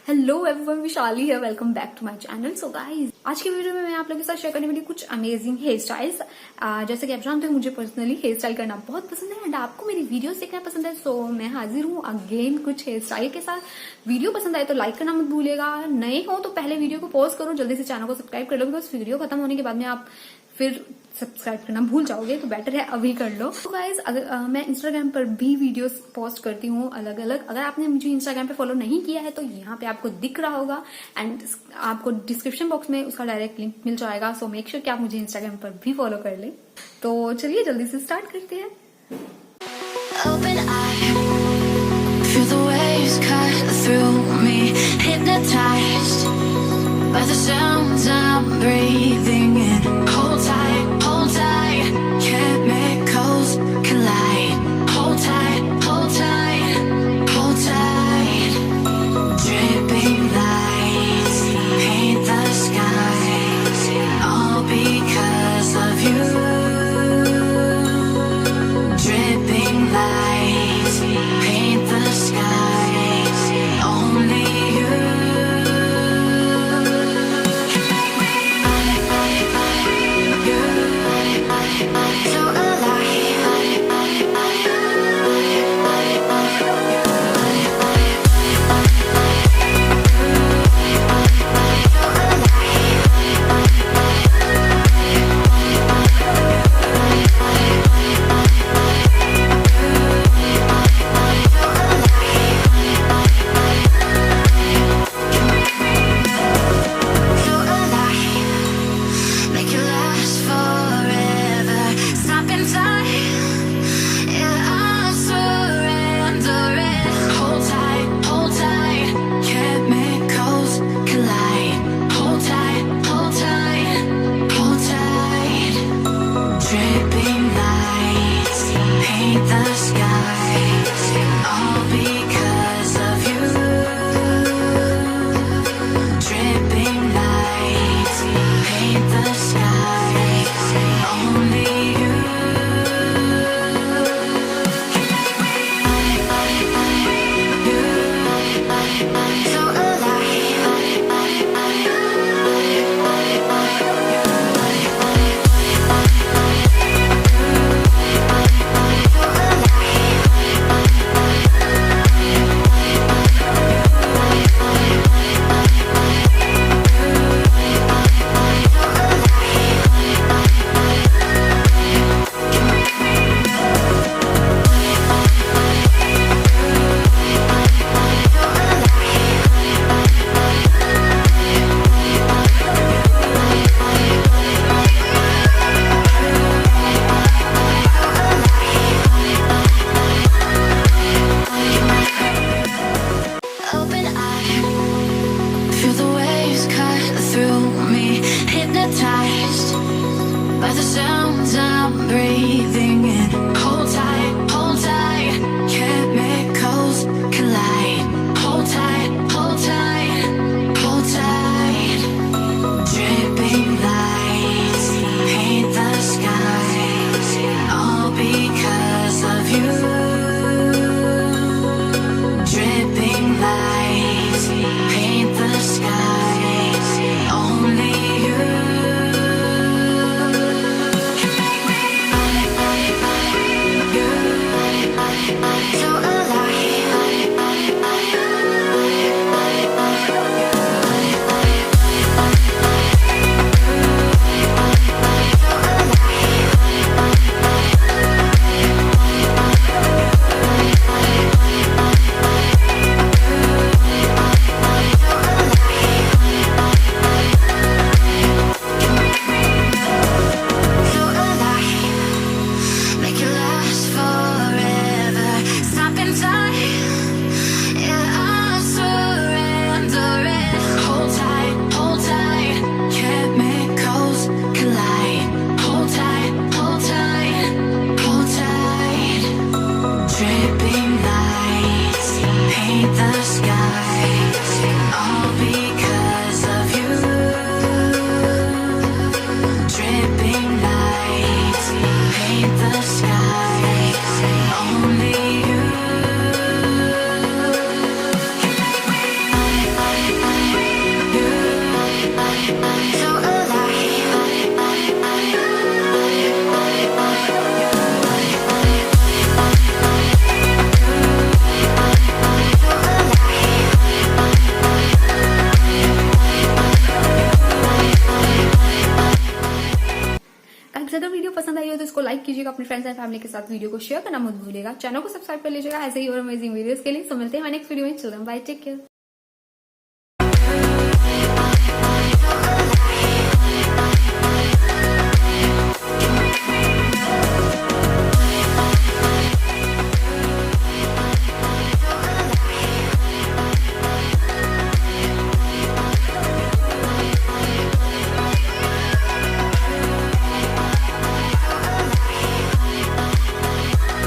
Hello everyone, Vishali है। Welcome back to my channel. So guys, आज की वीडियो में मैं आप लोगों के साथ शेयर करने वाली कुछ अमेजिंग हेयर स्टाइल्स। जैसे कि आप जानते हो, मुझे पर्सनली हेयर स्टाइल करना बहुत पसंद है एंड आपको मेरी वीडियोस देखना पसंद है। सो मैं हाजिर हूँ अगेन कुछ हेयर स्टाइल के साथ। वीडियो पसंद आए तो लाइक करना मत भूलिएगा। नए हो तो पहले वीडियो को पॉज करो, जल्दी से चैनल को सब्सक्राइब कर लो, बिकॉज वीडियो खत्म होने के बाद में आप फिर सब्सक्राइब करना भूल जाओगे, तो बेटर है अभी कर लो। तो गाइज, अगर मैं इंस्टाग्राम पर भी वीडियोस पोस्ट करती हूँ अलग अलग। अगर आपने मुझे इंस्टाग्राम पे फॉलो नहीं किया है तो यहाँ पे आपको दिख रहा होगा एंड आपको डिस्क्रिप्शन बॉक्स में उसका डायरेक्ट लिंक मिल जाएगा। सो मेक श्योर कि आप मुझे इंस्टाग्राम पर भी फॉलो कर ले। तो चलिए जल्दी से स्टार्ट करते हैं। Open eye, feel the waves cut through me, hypnotized by the sounds I'm breathing in. Hold tight, chemicals collide. Hold tight, hold tight. Dripping lights paint the skies, all because of you. Dripping lights paint the skies, only you. So कीजिएगा, अपने friends and family के साथ video को share करना मत भूलिएगा, channel को subscribe कर लीजिएगा ऐसे ही और अमेजिंग वीडियोस के लिए। सो मिलते हैं नेक्स्ट वीडियो में। चलो बाय, टेक केयर।